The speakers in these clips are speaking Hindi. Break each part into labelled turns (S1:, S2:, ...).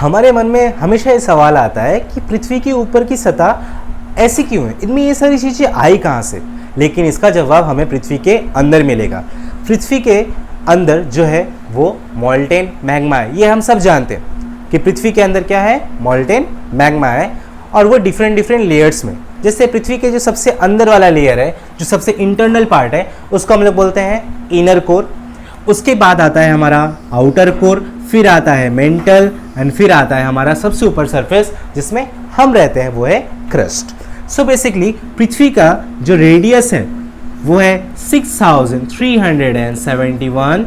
S1: हमारे मन में हमेशा ये सवाल आता है कि पृथ्वी के ऊपर की सतह ऐसी क्यों है, इनमें ये सारी चीज़ें आई कहाँ से। लेकिन इसका जवाब हमें पृथ्वी के अंदर मिलेगा। पृथ्वी के अंदर जो है वो मॉल्टेन मैग्मा है। ये हम सब जानते हैं कि पृथ्वी के अंदर क्या है, मॉल्टेन मैग्मा है, और वो डिफरेंट लेयर्स में। जैसे पृथ्वी के जो सबसे अंदर वाला लेयर है, जो सबसे इंटरनल पार्ट है, उसको हम लोग बोलते हैं इनर कोर। उसके बाद आता है हमारा आउटर कोर, फिर आता है मेंटल, एंड फिर आता है हमारा सबसे ऊपर सरफेस जिसमें हम रहते हैं, वो है क्रस्ट। सो बेसिकली पृथ्वी का जो रेडियस है वो है 6371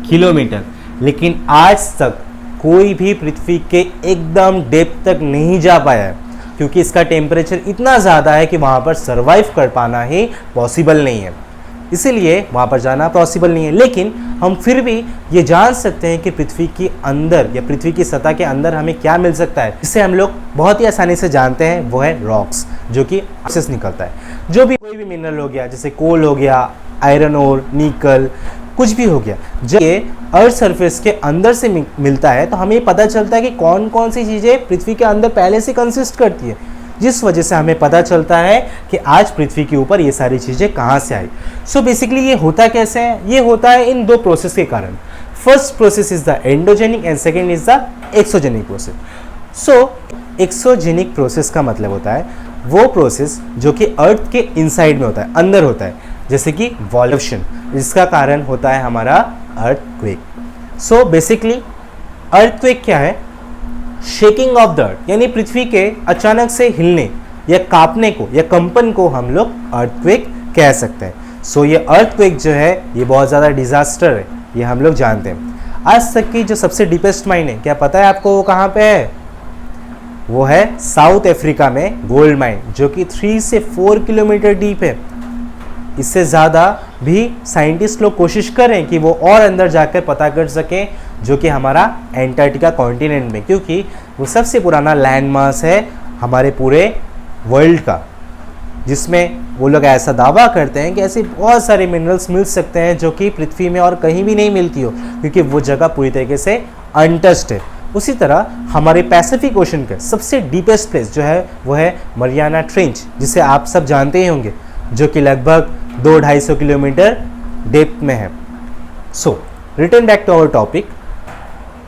S1: किलोमीटर। लेकिन आज तक कोई भी पृथ्वी के एकदम डेप्थ तक नहीं जा पाया है, क्योंकि इसका टेम्परेचर इतना ज़्यादा है कि वहाँ पर सर्वाइव कर पाना ही पॉसिबल नहीं है, इसीलिए वहाँ पर जाना पॉसिबल नहीं है। लेकिन हम फिर भी ये जान सकते हैं कि पृथ्वी के अंदर या पृथ्वी की सतह के अंदर हमें क्या मिल सकता है, जिसे हम लोग बहुत ही आसानी से जानते हैं, वो है रॉक्स, जो कि से निकलता है। जो भी कोई भी मिनरल हो गया, जैसे कोल हो गया, आयरन ओर, निकल, कुछ भी हो गया, जब ये अर्थ सरफेस के अंदर से मिलता है तो हमें पता चलता है कि कौन कौन सी चीज़ें पृथ्वी के अंदर पहले से कंसिस्ट करती है, जिस वजह से हमें पता चलता है कि आज पृथ्वी के ऊपर ये सारी चीज़ें कहाँ से आई। सो बेसिकली ये होता कैसे है, ये होता है इन दो प्रोसेस के कारण। First process is the endogenic and second is the exogenic process. So exogenic process का मतलब होता है वो प्रोसेस जो कि अर्थ के इनसाइड में होता है, अंदर होता है, जैसे कि वॉल्यूशन, जिसका कारण होता है हमारा अर्थक्वेक। सो बेसिकली अर्थक्वेक क्या है, शेकिंग ऑफ द अर्थ, यानी पृथ्वी के अचानक से हिलने या कांपने को या कंपन को हम लोग अर्थक्वेक कह सकते हैं। सो ये अर्थक्वेक जो है ये बहुत ज़्यादा डिजास्टर है, ये हम लोग जानते हैं। आज तक की जो सबसे डीपेस्ट माइन है, क्या पता है आपको वो कहाँ पे है? वो है साउथ अफ्रीका में गोल्ड माइन, जो कि 3 से 4 किलोमीटर डीप है। इससे ज़्यादा भी साइंटिस्ट लोग कोशिश करें कि वो और अंदर जाकर पता कर सकें, जो कि हमारा एंटार्क्टिका कॉन्टिनेंट में, क्योंकि वो सबसे पुराना लैंड मास है हमारे पूरे वर्ल्ड का, जिसमें वो लोग ऐसा दावा करते हैं कि ऐसे बहुत सारे मिनरल्स मिल सकते हैं जो कि पृथ्वी में और कहीं भी नहीं मिलती हो, क्योंकि वो जगह पूरी तरीके से अनटच्ड है। उसी तरह हमारे पैसिफिक ओशन का सबसे डीपेस्ट प्लेस जो है वो है मरियाना ट्रेंच, जिसे आप सब जानते ही होंगे, जो कि लगभग 200-250 किलोमीटर डेप्थ में है। So return back to our topic.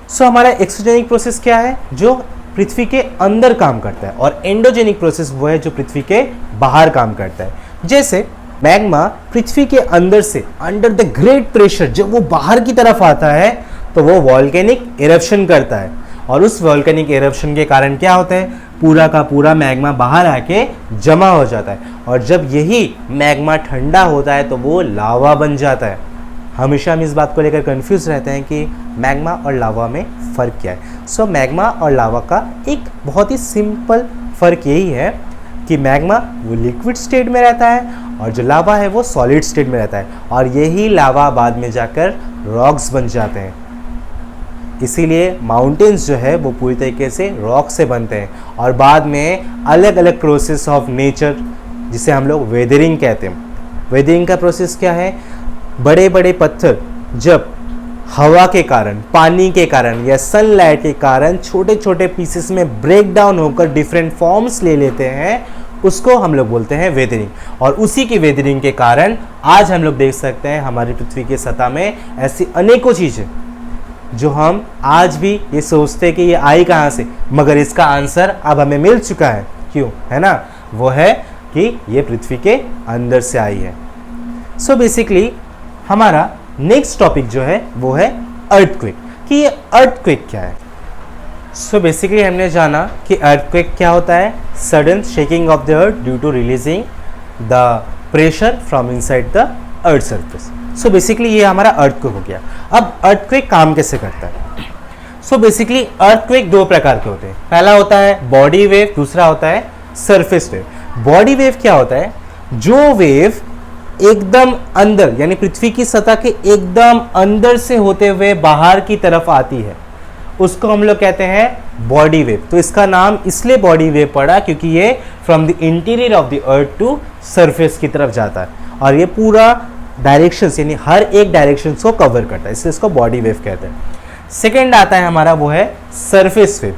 S1: So हमारा एक्सोजेनिक प्रोसेस क्या है, जो पृथ्वी के अंदर काम करता है, और एंडोजेनिक प्रोसेस वो है जो पृथ्वी के बाहर काम करता है। जैसे मैग्मा पृथ्वी के अंदर से अंडर द ग्रेट प्रेशर जब वो बाहर की तरफ आता है तो वो वॉल्केनिक इरप्शन करता है, और उस वॉल्केनिक इरप्शन के कारण क्या होता है, पूरा का पूरा मैग्मा बाहर आके जमा हो जाता है, और जब यही मैग्मा ठंडा होता है तो वो लावा बन जाता है। हमेशा हम इस बात को लेकर कंफ्यूज रहते हैं कि मैग्मा और लावा में फ़र्क क्या है। सो मैग्मा और लावा का एक बहुत ही सिंपल फ़र्क यही है कि मैग्मा वो लिक्विड स्टेट में रहता है और जो लावा है वो सॉलिड स्टेट में रहता है, और यही लावा बाद में जाकर रॉक्स बन जाते हैं। इसीलिए माउंटेन्स जो है वो पूरी तरीके से रॉक से बनते हैं, और बाद में अलग अलग प्रोसेस ऑफ नेचर, जिसे हम लोग वेदरिंग कहते हैं। वेदरिंग का प्रोसेस क्या है, बड़े बड़े पत्थर जब हवा के कारण, पानी के कारण या सनलाइट के कारण छोटे छोटे पीसेस में ब्रेक डाउन होकर डिफरेंट फॉर्म्स ले लेते हैं, उसको हम लोग बोलते हैं वेदरिंग। और उसी की वेदरिंग के कारण आज हम लोग देख सकते हैं हमारी पृथ्वी की सतह में ऐसी अनेकों चीज़ें जो हम आज भी ये सोचते हैं कि ये आई कहाँ से, मगर इसका आंसर अब हमें मिल चुका है। क्यों है ना, वो है कि ये पृथ्वी के अंदर से आई है। सो बेसिकली हमारा नेक्स्ट टॉपिक जो है वो है अर्थक्वेक, कि ये अर्थक्वेक क्या है। सो बेसिकली हमने जाना कि अर्थक्वेक क्या होता है, sudden shaking of the earth due to releasing the pressure from inside the earth surface. So basically ये हमारा अर्थक्वेक हो गया। अब अर्थक्वेक काम कैसे करता है? सो बेसिकली अर्थक्वेक दो प्रकार के होते हैं। पहला होता है बॉडी वेव, दूसरा होता है सरफेस वेव। बॉडी वेव क्या होता है, जो वेव एकदम अंदर यानी पृथ्वी की सतह के एकदम अंदर से होते हुए बाहर की तरफ आती है, उसको हम लोग कहते हैं बॉडी वेव। तो इसका नाम इसलिए बॉडी वेव पड़ा क्योंकि ये from the interior of the earth to surface की तरफ जाता है, और ये पूरा डायरेक्शंस यानी हर एक डायरेक्शंस को कवर करता है, इसलिए इसको बॉडी वेव कहते हैं। सेकेंड आता है हमारा वो है सरफेस वेव।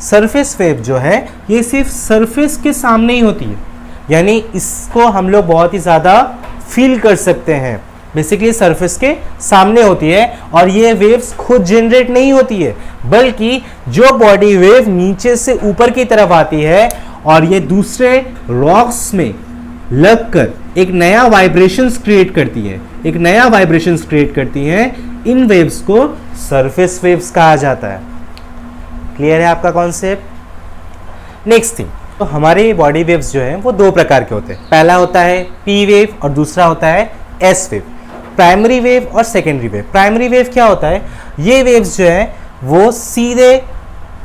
S1: सरफेस वेव जो है ये सिर्फ सरफेस के सामने ही होती है, यानी इसको हम लोग बहुत ही ज़्यादा फील कर सकते हैं। बेसिकली सरफेस के सामने होती है और ये वेव्स खुद जनरेट नहीं होती है, बल्कि जो बॉडी वेव नीचे से ऊपर की तरफ आती है और ये दूसरे रॉक्स में लगकर एक नया वाइब्रेशंस क्रिएट करती है, एक नया वाइब्रेशंस क्रिएट करती है। इन वेव्स को सरफेस वेव्स कहा जाता है। क्लियर है आपका कॉन्सेप्ट? नेक्स्ट थिंग, तो हमारे बॉडी वेव्स जो हैं वो दो प्रकार के होते हैं। पहला होता है पी वेव और दूसरा होता है एस वेव। प्राइमरी वेव और सेकेंडरी वेव। प्राइमरी वेव क्या होता है? ये वेव्स जो है वो सीधे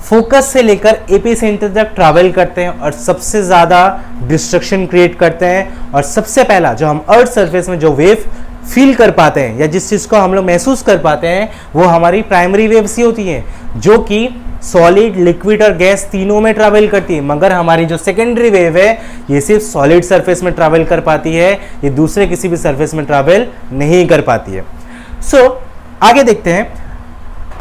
S1: फोकस से लेकर एपी सेंटर तक ट्रैवल करते हैं और सबसे ज़्यादा डिस्ट्रक्शन क्रिएट करते हैं। और सबसे पहला जो हम अर्थ सरफेस में जो वेव फील कर पाते हैं या जिस चीज़ को हम लोग महसूस कर पाते हैं वो हमारी प्राइमरी वेव्स ही होती हैं, जो कि सॉलिड, लिक्विड और गैस तीनों में ट्रैवल करती है। मगर हमारी जो सेकेंडरी वेव है ये सिर्फ सॉलिड सरफेस में ट्रैवल कर पाती है, ये दूसरे किसी भी सरफेस में ट्रैवल नहीं कर पाती है। आगे देखते हैं।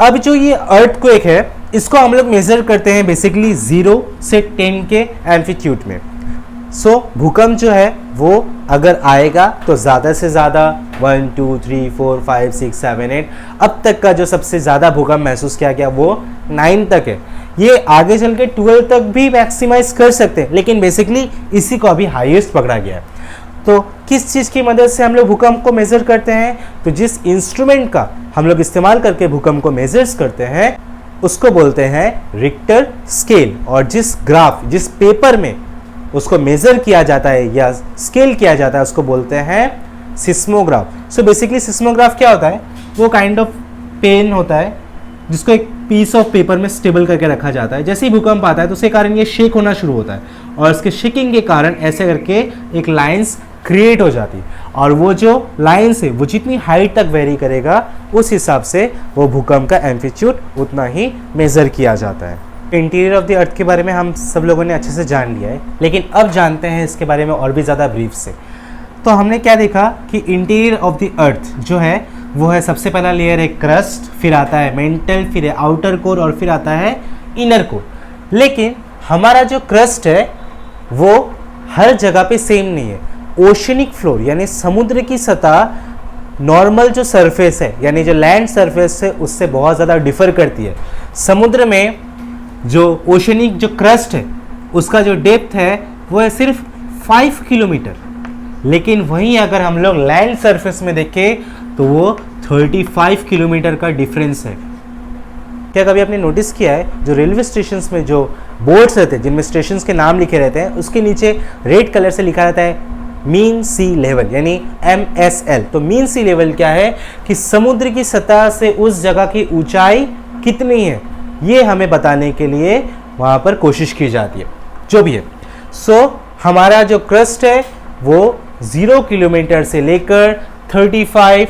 S1: अब जो ये अर्थक्वेक है इसको हम लोग मेजर करते हैं बेसिकली 0 से 10 के एम्पलीट्यूड में। भूकंप जो है वो अगर आएगा तो ज़्यादा से ज़्यादा 1 2 3 4 5 6 7 8 अब तक का जो सबसे ज़्यादा भूकंप महसूस किया गया वो 9 तक है। ये आगे चल के 12 तक भी मैक्सिमाइज कर सकते हैं, लेकिन बेसिकली इसी को अभी हाईएस्ट पकड़ा गया है। तो किस चीज़ की मदद से हम लोग भूकंप को मेज़र करते हैं? तो जिस इंस्ट्रूमेंट का हम लोग इस्तेमाल करके भूकंप को मेजर्स करते हैं उसको बोलते हैं रिक्टर स्केल। और जिस पेपर में उसको मेजर किया जाता है या स्केल किया जाता है उसको बोलते हैं सिस्मोग्राफ। बेसिकली सिस्मोग्राफ क्या होता है? वो काइंड ऑफ पेन होता है जिसको एक पीस ऑफ पेपर में स्टेबल करके रखा जाता है। जैसे ही भूकंप आता है तो उसके कारण ये शेक होना शुरू होता है और इसके शेकिंग के कारण ऐसे करके एक लाइंस क्रिएट हो जाती है और वो जो लाइंस है वो जितनी हाइट तक वेरी करेगा उस हिसाब से वो भूकंप का एम्पलीट्यूड उतना ही मेजर किया जाता है। इंटीरियर ऑफ द अर्थ के बारे में हम सब लोगों ने अच्छे से जान लिया है, लेकिन अब जानते हैं इसके बारे में और भी ज़्यादा ब्रीफ से। तो हमने क्या देखा कि इंटीरियर ऑफ द अर्थ जो है वो है सबसे पहला लेयर है क्रस्ट, फिर आता है मेंटल, फिर है आउटर कोर और फिर आता है इनर कोर। लेकिन हमारा जो क्रस्ट है वो हर जगह पे सेम नहीं है। ओशनिक फ्लोर यानी समुद्र की सतह नॉर्मल जो सरफेस है यानी जो लैंड सरफेस है उससे बहुत ज़्यादा डिफर करती है। समुद्र में जो ओशनिक जो क्रस्ट है उसका जो डेप्थ है वो है सिर्फ 5 किलोमीटर, लेकिन वहीं अगर हम लोग लैंड सरफेस में देखें तो वो 35 किलोमीटर का डिफरेंस है। क्या कभी आपने नोटिस किया है जो रेलवे स्टेशन में जो बोर्ड्स रहते हैं जिनमें स्टेशन के नाम लिखे रहते हैं उसके नीचे रेड कलर से लिखा रहता है मीन सी लेवल यानी MSL। तो मीन सी लेवल क्या है कि समुद्र की सतह से उस जगह की ऊंचाई कितनी है ये हमें बताने के लिए वहाँ पर कोशिश की जाती है। जो भी है हमारा जो क्रस्ट है वो 0 किलोमीटर से लेकर 35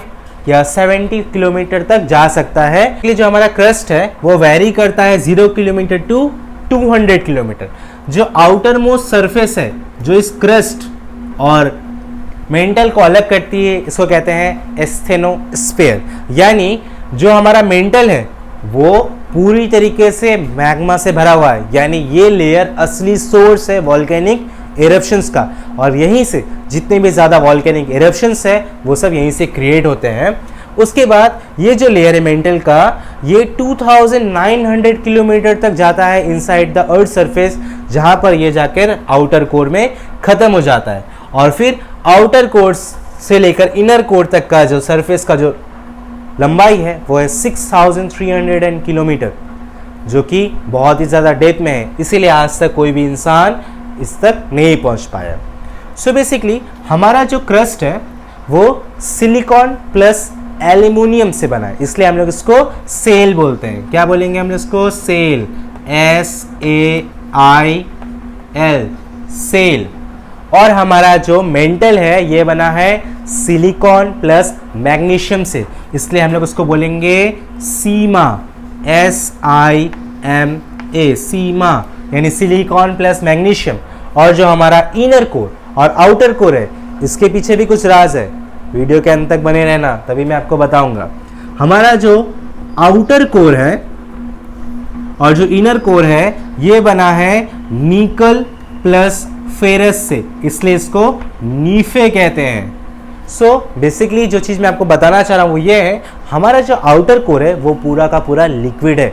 S1: या 70 किलोमीटर तक जा सकता है। इसलिए जो हमारा क्रस्ट है वो वेरी करता है 0 किलोमीटर टू 200 किलोमीटर। जो आउटर मोस्ट सरफेस है जो इस क्रस्ट और मेंटल को अलग करती है इसको कहते हैं एस्थेनोस्फेयर। यानी जो हमारा मेंटल है वो पूरी तरीके से मैग्मा से भरा हुआ है, यानी ये लेयर असली सोर्स है वॉल्केनिक एरप्शंस का और यहीं से जितने भी ज़्यादा वॉल्केनिक एरप्शंस है वो सब यहीं से क्रिएट होते हैं। उसके बाद ये जो लेयर है मेंटल का ये 2900 किलोमीटर तक जाता है इनसाइड द अर्थ सरफेस, जहाँ पर ये जाकर आउटर कोर में ख़त्म हो जाता है। और फिर आउटर कोर से लेकर इनर कोर तक का जो सरफेस का जो लंबाई है वो है 6300 किलोमीटर, जो कि बहुत ही ज़्यादा डेप्थ में है, इसीलिए आज तक कोई भी इंसान इस तक नहीं पहुंच पाया। बेसिकली हमारा जो क्रस्ट है वो सिलिकॉन प्लस एल्यूमिनियम से बना है, इसलिए हम लोग इसको सेल बोलते हैं। क्या बोलेंगे हम लोग इसको? सेल, SAIL, सेल। और हमारा जो मेंटल है ये बना है सिलिकॉन प्लस मैग्नीशियम से, इसलिए हम लोग उसको बोलेंगे सीमा, SIMA, सीमा यानी सिलिकॉन प्लस मैग्नीशियम। और जो हमारा इनर कोर और आउटर कोर है इसके पीछे भी कुछ राज है, वीडियो के अंत तक बने रहना तभी मैं आपको बताऊंगा। हमारा जो आउटर कोर है और जो इनर कोर है ये बना है निकल प्लस फेरस से, इसलिए इसको नीफे कहते हैं। सो बेसिकली जो चीज़ मैं आपको बताना चाह रहा हूँ वो ये है, हमारा जो आउटर कोर है वो पूरा का पूरा लिक्विड है,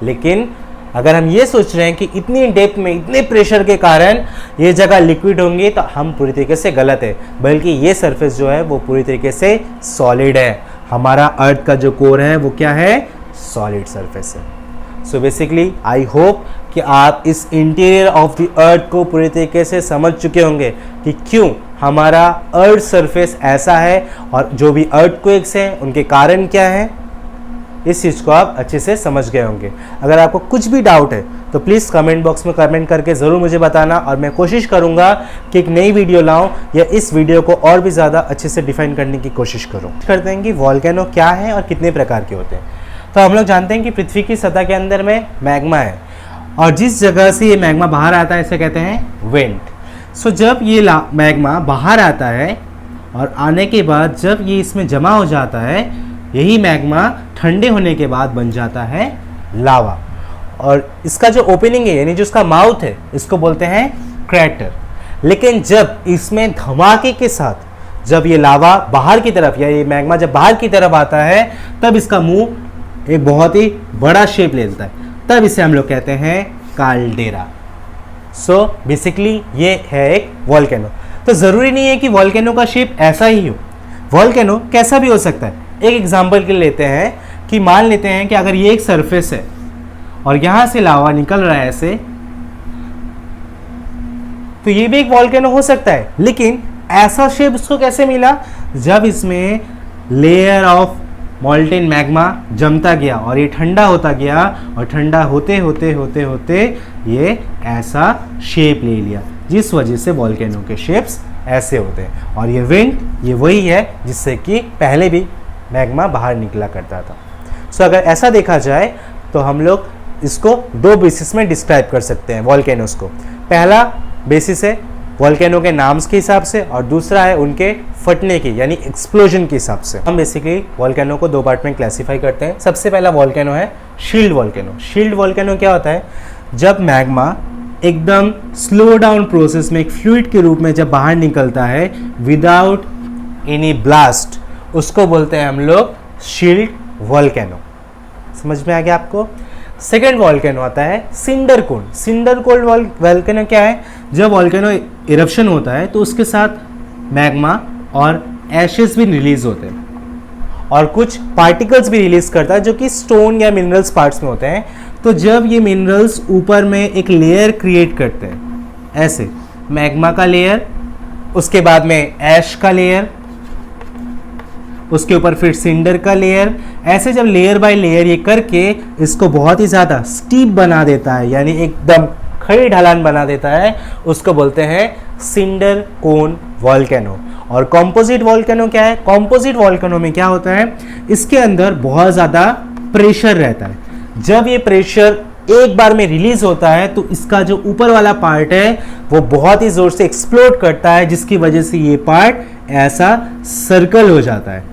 S1: लेकिन अगर हम ये सोच रहे हैं कि इतनी डेप्थ में इतने प्रेशर के कारण ये जगह लिक्विड होंगी तो हम पूरी तरीके से गलत है, बल्कि ये सरफेस जो है वो पूरी तरीके से सॉलिड है। हमारा अर्थ का जो कोर है वो क्या है, सॉलिड सरफेस है। सो बेसिकली आई होप कि आप इस इंटीरियर ऑफ द अर्थ को पूरी तरीके से समझ चुके होंगे कि क्यों हमारा अर्थ सरफेस ऐसा है और जो भी अर्थक्वेक्स हैं उनके कारण क्या है, इस चीज़ को आप अच्छे से समझ गए होंगे। अगर आपको कुछ भी डाउट है तो प्लीज़ कमेंट बॉक्स में कमेंट करके ज़रूर मुझे बताना, और मैं कोशिश करूंगा कि एक नई वीडियो लाऊं या इस वीडियो को और भी ज़्यादा अच्छे से डिफाइन करने की कोशिश करूं। करते हैं कि वॉल्केनो क्या है और कितने प्रकार के होते हैं। तो हम लोग जानते हैं कि पृथ्वी की सतह के अंदर में मैग्मा है, और जिस जगह से ये मैग्मा बाहर आता है इसे कहते हैं वेंट। सो जब ये मैग्मा बाहर आता है और आने के बाद जब ये इसमें जमा हो जाता है, यही मैग्मा ठंडे होने के बाद बन जाता है लावा, और इसका जो ओपनिंग है यानी जो इसका माउथ है इसको बोलते हैं क्रैटर। लेकिन जब इसमें धमाके के साथ जब ये लावा बाहर की तरफ या ये मैग्मा जब बाहर की तरफ आता है तब इसका मुंह एक बहुत ही बड़ा शेप ले लेता है, तब इसे हम लोग कहते हैं काल्डेरा। सो बेसिकली ये है एक वॉल्केनो। तो ज़रूरी नहीं है कि वॉल्केनो का शेप ऐसा ही हो, वॉल्केनो कैसा भी हो सकता है। एक एग्जांपल के लिए लेते हैं कि मान लेते हैं कि अगर ये एक सरफेस है और यहाँ से लावा निकल रहा है ऐसे, तो ये भी एक वॉल्केनो हो सकता है। लेकिन ऐसा शेप इसको कैसे मिला, जब इसमें लेयर ऑफ मॉल्टेन मैग्मा जमता गया और ये ठंडा होता गया, और ठंडा होते होते होते होते ये ऐसा शेप ले लिया, जिस वजह से वॉल्केनो के शेप्स ऐसे होते हैं। और ये विंड ये वही है जिससे कि पहले भी मैग्मा बाहर निकला करता था। सो अगर ऐसा देखा जाए तो हम लोग इसको दो बेसिस में डिस्क्राइब कर सकते हैं वॉल्केनोस को। पहला बेसिस है वॉल्केनो के नाम के हिसाब से, और दूसरा है उनके फटने की यानी एक्सप्लोजन के हिसाब से। हम बेसिकली वॉल्केनो को दो पार्ट में क्लासीफाई करते हैं। सबसे पहला वॉल्केनो है शील्ड वॉल्केनो। शील्ड वॉल्केनो क्या होता है, जब मैग्मा एकदम स्लो डाउन प्रोसेस में एक फ्लूइड के रूप में जब बाहर निकलता है विदाउट एनी ब्लास्ट, उसको बोलते हैं हम लोग शील्ड वॉल्केनो। समझ में आ गया आपको। सेकेंड वॉल्केनो आता है cinder cone. Cinder cone volcano क्या है, जब वॉल्केनो इरप्शन होता है तो उसके साथ मैग्मा और एशेस भी रिलीज होते हैं और कुछ पार्टिकल्स भी रिलीज करता है जो कि स्टोन या मिनरल्स पार्ट्स में होते हैं। तो जब ये मिनरल्स ऊपर में एक लेयर क्रिएट करते हैं, ऐसे मैग्मा का लेयर, उसके बाद में ऐश का लेयर, उसके ऊपर फिर सिंडर का लेयर, ऐसे जब लेयर बाय लेयर ये करके इसको बहुत ही ज़्यादा स्टीप बना देता है, यानी एकदम खड़ी ढलान बना देता है, उसको बोलते हैं सिंडर कोन वॉल्केनो। और कॉम्पोजिट वॉल्केनो क्या है, कॉम्पोजिट वॉल्केनो में क्या होता है, इसके अंदर बहुत ज़्यादा प्रेशर रहता है। जब ये प्रेशर एक बार में रिलीज होता है तो इसका जो ऊपर वाला पार्ट है वो बहुत ही जोर से एक्सप्लोड करता है, जिसकी वजह से ये पार्ट ऐसा सर्कल हो जाता है,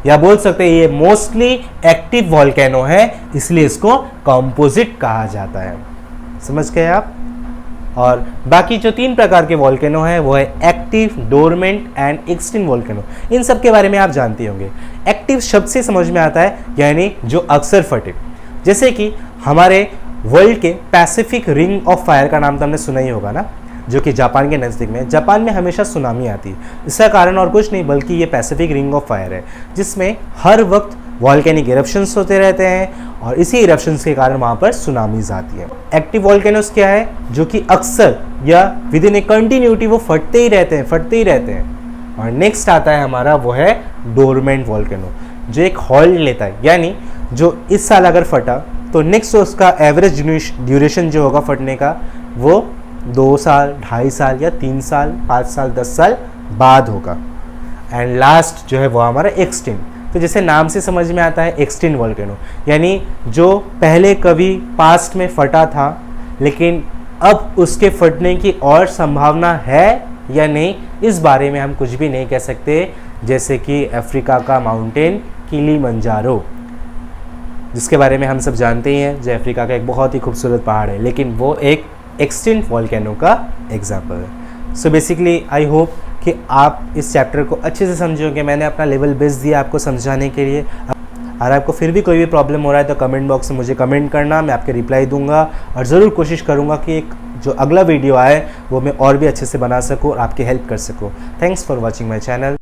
S1: या बोल सकते हैं ये मोस्टली एक्टिव वॉल्केनो है, इसलिए इसको कॉम्पोजिट कहा जाता है। समझ गए आप। और बाकी जो तीन प्रकार के वॉल्केनो है वो है active, dormant and extinct volcano. इन सब के बारे में आप जानते होंगे। एक्टिव शब्द से समझ में आता है यानी जो अक्सर फटे, जैसे कि हमारे वर्ल्ड के पैसिफिक रिंग ऑफ फायर का नाम तो हमने सुना ही होगा ना, जो कि जापान के नज़दीक में। जापान में हमेशा सुनामी आती है, इसका कारण और कुछ नहीं बल्कि ये पैसिफिक रिंग ऑफ फायर है, जिसमें हर वक्त वॉल्केनिक इरप्शंस होते रहते हैं और इसी इरप्शंस के कारण वहाँ पर सुनामीज आती है। एक्टिव वॉल्केनोस क्या है, जो कि अक्सर या विद इन ए कंटिन्यूटी वो फटते ही रहते हैं। और नेक्स्ट आता है हमारा वो है डोरमेंट वॉल्केनो, जो एक हॉल्ड लेता है, यानी जो इस साल अगर फटा तो नेक्स्ट उसका एवरेज ड्यूरेशन जो होगा फटने का वो 2 साल, 2.5 साल या 3 साल, 5 साल, 10 साल बाद होगा। एंड लास्ट जो है वो हमारा एक्सटिंक्ट। तो जैसे नाम से समझ में आता है एक्सटिंक्ट वॉल्केनो, यानी जो पहले कभी पास्ट में फटा था लेकिन अब उसके फटने की और संभावना है या नहीं, इस बारे में हम कुछ भी नहीं कह सकते। जैसे कि अफ्रीका का माउंटेन किलिमंजारो, जिसके बारे में हम सब जानते ही हैं, जो अफ्रीका का एक बहुत ही खूबसूरत पहाड़ है, लेकिन वो एक एक्सटिंक्ट वॉल्केनो का एग्जाम्पल है। सो बेसिकली आई होप कि आप इस चैप्टर को अच्छे से समझोगे। मैंने अपना लेवल बेस्ट दिया आपको समझाने के लिए। अगर आपको फिर भी कोई भी प्रॉब्लम हो रहा है तो कमेंट बॉक्स में मुझे कमेंट करना, मैं आपके रिप्लाई दूंगा और ज़रूर कोशिश करूंगा कि एक जो अगला वीडियो आए वो मैं और भी अच्छे से बना सकूं और आपकी हेल्प कर सकूं। Thanks for watching my channel.